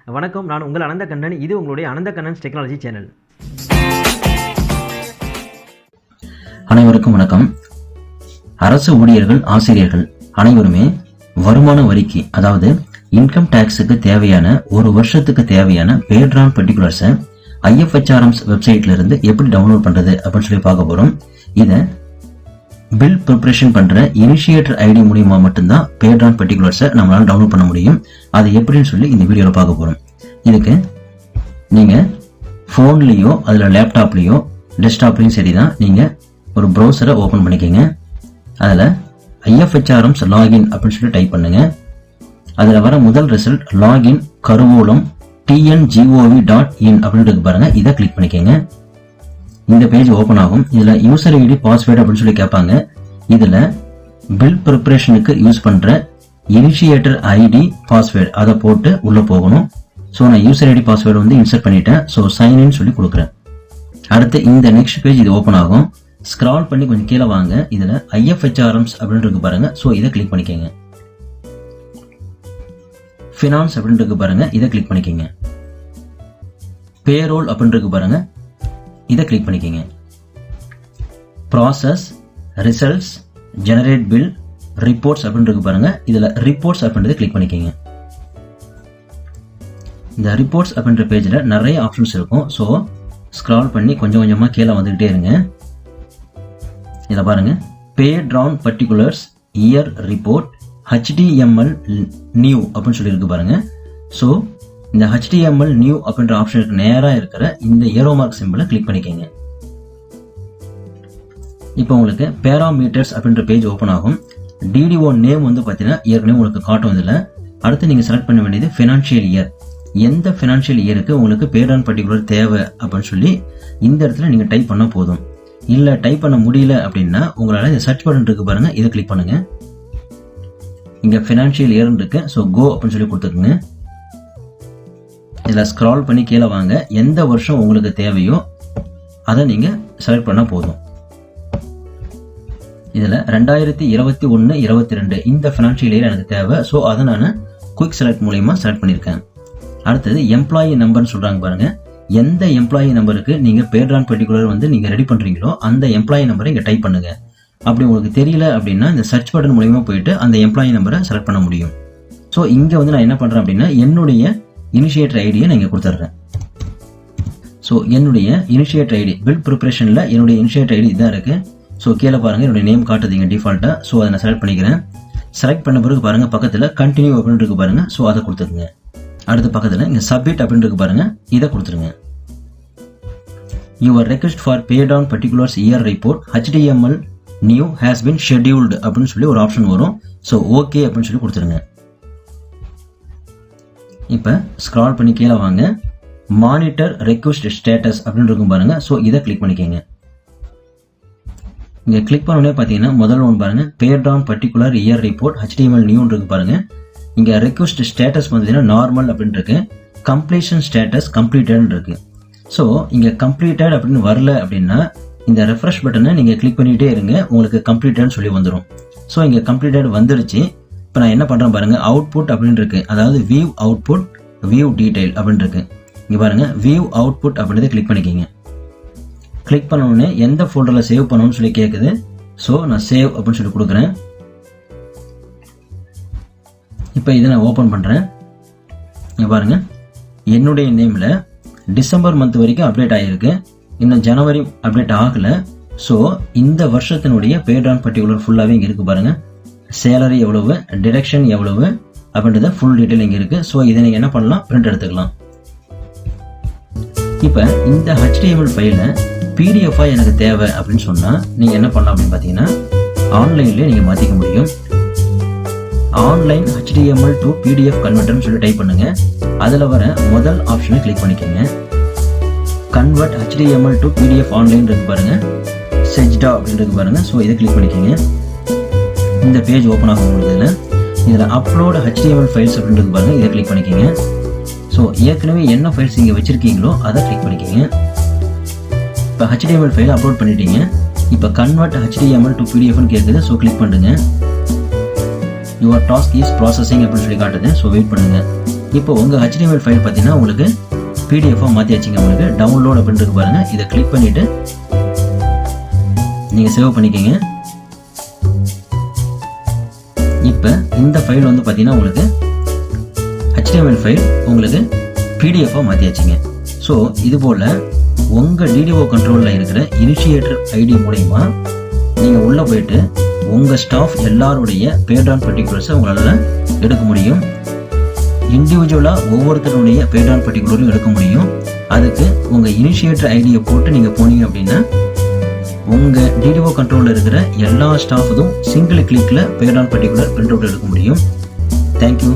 வணக்கம், நான் உங்கள் அனந்த கண்ணன். இது உங்களுடைய அனந்த கண்ணன்ஸ் டெக்னாலஜி சேனல். அனைவருக்கும் வணக்கம். அரசு ஊழியர்கள், ஆசிரியர்கள் அனைவருமே வருமான வரிக்கு, அதாவது இன்கம் டாக்ஸுக்கு தேவையான ஒரு வருஷத்துக்கு தேவையான பேட்ரான் பர்டிகுலர்ஸை IFHRMs வெப்சைட்ல இருந்து எப்படி டவுன்லோட் பண்றது அப்படின்னு சொல்லி பார்க்க போறோம். இதை பில் ப்ரிப்பரேஷன் பண்ற இனிஷியேட்டர் ஐடி மூலியமா மட்டும்தான் பேட்ரான் பர்டிகுலர்ஸை நம்மளால டவுன்லோட் பண்ண முடியும். அது எப்படின்னு சொல்லி இந்த வீடியோல பார்க்க போறோம். இதுக்கு நீங்க போன்லயோ அதுல லேப்டாப்லயோ டெஸ்க்டாப்லயும் சரிதான், நீங்க ஒரு ப்ரௌசரை ஓபன் பண்ணிக்கங்க. அதுல IFHRMs லாகின் அப்படின்னு சொல்லி டைப் பண்ணுங்க. அதுல வர முதல் ரிசல்ட் லாகின் கருவூலம் tngov.in அப்படின்னு பாருங்க. இதை கிளிக் பண்ணிக்கங்க. இந்த பேஜ் ஓபன் ஆகும். இதுல யூசர் ஐடி பாஸ்வேர்டு அப்படின்னு சொல்லி கேட்பாங்க. இதுல பில் ப்ரிப்பரேஷனுக்கு யூஸ் பண்ற இனிஷியேட்டர் ஐடி பாஸ்வேர்டு அதை போட்டு உள்ள போகணும். சோ நான் யூசர் ஐடி பாஸ்வேர்டு வந்து இன்சர்ட் பண்ணிட்டேன். சோ சைன் இன் சொல்லி கொடுக்குறேன். அடுத்து இந்த நெக்ஸ்ட் பேஜ் இது ஓபன் ஆகும். ஸ்க்ரால் பண்ணி கொஞ்சம் கீழே வாங்க. இதுல IFHRMs அப்படின்னு இருக்கு பாருங்க. சோ இதை கிளிக் பண்ணிக்கங்க. ஃபினான்ஸ் அப்படின்னு இருக்கு பாருங்க. இதை கிளிக் பண்ணிக்கங்க. பேரோல் அப்படின்னு இருக்கு பாருங்க. இதை கிளிக் பண்ணிக்கங்க. Process, results, generate bill, reports அப்படின்னு இருக்கு பாருங்க. இதுல ரிப்போர்ட்ஸ் அப்படின்றத கிளிக் பண்ணிக்கங்க. இந்த ரிப்போர்ட்ஸ் அப்படின்ற பேஜ்ல நிறைய ஆப்ஷன்ஸ் இருக்கும். ஸோ ஸ்க்ரால் பண்ணி கொஞ்சம் கொஞ்சமா கீழே வந்துகிட்டே இருங்க. இதில் பாருங்க, pay drawn particulars year report HTML new அப்படின்னு சொல்லி இருக்கு பாருங்க. ஸோ இந்த HTML நியூ அப்படின்ற ஆப்ஷனுக்கு நேராக இருக்கிற இந்த ஏரோ மார்க் சிம்பிளை கிளிக் பண்ணிக்கங்க. இப்போ உங்களுக்கு பேராமீட்டர்ஸ் அப்படின்ற பேஜ் ஓப்பன் ஆகும். DDO நேம் வந்து பார்த்தீங்கன்னா ஏற்கனவே உங்களுக்கு காட்டும். இதில் அடுத்து நீங்கள் செலக்ட் பண்ண வேண்டியது ஃபினான்ஷியல் இயர். எந்த ஃபினான்ஷியல் இயருக்கு உங்களுக்கு பேட்ரான் பர்டிகுலர் தேவை அப்படின்னு சொல்லி இந்த இடத்துல நீங்கள் டைப் பண்ண போதும். இல்லை டைப் பண்ண முடியல அப்படின்னா உங்களால் இந்த சர்ச் பட்டன் இருக்கு பாருங்க. இதை கிளிக் பண்ணுங்க. இங்க ஃபினான்ஷியல் இயர் இருக்கு. ஸோ கோ அப்படின்னு சொல்லி கொடுத்துருக்குங்க. இதில் ஸ்க்ரால் பண்ணி கீழே வாங்க. எந்த வருஷம் உங்களுக்கு தேவையோ அதை நீங்க செலக்ட் பண்ண போதும். இதுல 2021-22 இந்த ஃபினான்ஷியல் இயர் எனக்கு தேவை. ஸோ அதை நான் குயிக் செலக்ட் மூலயமா செலக்ட் பண்ணியிருக்கேன். அடுத்தது எம்ப்ளாயி நம்பர்னு சொல்றாங்க பாருங்க. எந்த எம்ப்ளாயி நம்பருக்கு நீங்க பேட்ரான் பர்டிகுலர் வந்து நீங்க ரெடி பண்றீங்களோ அந்த எம்ப்ளாயி நம்பரை இங்க டைப் பண்ணுங்க. அப்படி உங்களுக்கு தெரியல அப்படின்னா இந்த சர்ச் பட்டன் மூலமா போயிட்டு அந்த எம்ப்ளாயி நம்பரை செலக்ட் பண்ண முடியும். ஸோ இங்க வந்து நான் என்ன பண்றேன் அப்படின்னா என்னுடைய இனிஷியேட்டர் ஐடியை நான் இங்க கொடுத்துட்றேன். ஸோ என்னுடைய இனிஷியேட்டர் ஐடி பில் ப்ரிப்பரேஷன்ல என்னுடைய இனிஷியேட்டர் ஐடி இதான் இருக்கு. ஸோ கீழே பாருங்க என்னுடைய நேம் காட்டுது இங்க டிஃபால்ட்டா. ஸோ அதை நான் செலக்ட் பண்ணிக்கிறேன். செலக்ட் பண்ண பிறகு பாருங்க பக்கத்துல கண்டினியூ அப்படின்னு இருக்கு பாருங்க. ஸோ அதை கொடுத்துருங்க. அடுத்த பக்கத்துல இங்க சப்மிட் அப்படின்னு இருக்கு பாருங்க. இதை கொடுத்துருங்க. Your request for pad on particulars year report HTML new has been scheduled அப்படின்னு சொல்லி ஒரு ஆப்ஷன் வரும். ஸோ ஓகே அப்படின்னு சொல்லி கொடுத்துருங்க. இப்போ ஸ்க்ரால் பண்ணி கீழே வாங்க. மானிட்டர் ரெக்வெஸ்ட் ஸ்டேட்டஸ் அப்படின்னு இருக்கும் பாருங்க. ஸோ இதை கிளிக் பண்ணிக்கங்க. இங்க கிளிக் பண்ணோடனே பார்த்தீங்கன்னா முதல்ல ஒன்று பாருங்க, patron particular year report HTML new இருக்கு பாருங்க. இங்க ரெக்வெஸ்ட் ஸ்டேட்டஸ் பார்த்தீங்கன்னா நார்மல் அப்படின்னு இருக்கு. கம்ப்ளீஷன் ஸ்டேட்டஸ் கம்ப்ளீட்டட் இருக்கு. ஸோ இங்க கம்ப்ளீட்டட் அப்படின்னு வரல அப்படின்னா இந்த ரெஃப்ரெஷ் பட்டனை நீங்க கிளிக் பண்ணிட்டே இருங்க. உங்களுக்கு கம்ப்ளீட்டட் சொல்லி வந்துடும். ஸோ இங்க கம்ப்ளீட்டட் வந்துருச்சு. இப்போ நான் என்ன பண்றேன் பாருங்க, அவுட்புட் அப்படின்னு இருக்கு. அதாவது வியூ அவுட்புட், வியூ டீடைல் அப்படின்னு இருக்கு. இங்க பாருங்க வியூ அவுட்புட் அப்படின்றத கிளிக் பண்ணிக்கங்க. கிளிக் பண்ண உடனே எந்த ஃபோல்டர்ல சேவ் பண்ணணும்னு சொல்லி கேட்குது. ஸோ நான் சேவ் அப்படின்னு சொல்லி கொடுக்குறேன். இப்போ இதை நான் ஓபன் பண்றேன். இங்க பாருங்க என்னுடைய நேம்ல டிசம்பர் மந்த் வரைக்கும் அப்டேட் ஆகிருக்கு. இன்னும் ஜனவரி அப்டேட் ஆகல. ஸோ இந்த வருஷத்தினுடைய பேட்ரான் பர்டிகுலர் ஃபுல்லாகவே இங்கே இருக்கு பாருங்க. சேலரி எவ்வளவு, டிடக்ஷன் எவ்வளவு அப்படின்றத ஃபுல் டீட்டெயில் இங்கே இருக்கு. ஸோ இதை நீங்கள் என்ன பண்ணலாம், பிரிண்ட் எடுத்துக்கலாம். இப்போ இந்த HTML ஃபைலை PDF-ஆ எனக்கு தேவை அப்படின்னு சொன்னால் நீங்கள் என்ன பண்ணலாம் அப்படின்னு பார்த்தீங்கன்னா ஆன்லைன்லேயே நீங்கள் மாற்றிக்க முடியும். ஆன்லைன் HTML to PDF கன்வெர்ட்டர்னு சொல்லி டைப் பண்ணுங்க. அதில் வர முதல் ஆப்ஷனை கிளிக் பண்ணிக்கோங்க. Convert HTML to PDF online இருக்கு பாருங்க. செஜ்டா அப்படின்னு இருக்கு பாருங்க. ஸோ இதை கிளிக் பண்ணிக்கோங்க. இந்த பேஜ் ஓப்பன் ஆக முடியுதுல. இதில் அப்லோட் HTML ஃபைல்ஸ் அப்படின்னு இருக்கு பாருங்க. இதை கிளிக் பண்ணிக்கோங்க. ஸோ ஏற்கனவே என்ன ஃபைல்ஸ் இங்கே வச்சிருக்கீங்களோ அதை கிளிக் பண்ணிக்கோங்க. இப்போ HTML ஃபைல் அப்லோட் பண்ணிட்டீங்க. இப்போ கன்வெர்ட் HTML to PDFன்னு கேட்குது. ஸோ கிளிக் பண்ணுங்க. யுவர் டாஸ்க் இஸ் ப்ராசஸிங் அப்படின்னு சொல்லி காட்டுது. ஸோ வெயிட் பண்ணுங்க. இப்போ உங்கள் HTML ஃபைல் பார்த்தீங்கன்னா உங்களுக்கு PDF-ஆக மாற்றியாச்சுங்க. உங்களுக்கு டவுன்லோட் அப்படின்னு இருக்கு பாருங்கள். இதை கிளிக் பண்ணிவிட்டு நீங்கள் சேவ் பண்ணிக்கோங்க. இப்போ இந்த ஃபைல் வந்து பார்த்தீங்கன்னா உங்களுக்கு HTML ஃபைல் உங்களுக்கு PDF-ஆக மாற்றியாச்சுங்க. ஸோ இது போல் உங்கள் DDO கண்ட்ரோலில் இருக்கிற இனிஷியேட்டர் ஐடி மூலமா நீங்கள் உள்ளே போயிட்டு உங்கள் ஸ்டாஃப் எல்லாருடைய பேட்ரான் பர்டிகுலர்ஸை உங்களால் எடுக்க முடியும். இண்டிவிஜுவலாக ஒவ்வொருத்தருடைய பேட்ரான் பர்டிகுலரும் எடுக்க முடியும். அதுக்கு உங்கள் இனிஷியேட்டர் ஐடியை போட்டு நீங்கள் போனீங்க அப்படின்னா உங்கள் DDO கண்ட்ரோலில் இருக்கிற எல்லா ஸ்டாஃபும் சிங்கிள் கிளிக்கில் பேட்ரான் பர்டிகுலர் பிரிண்ட் அவுட் எடுக்க முடியும். தேங்க்யூ.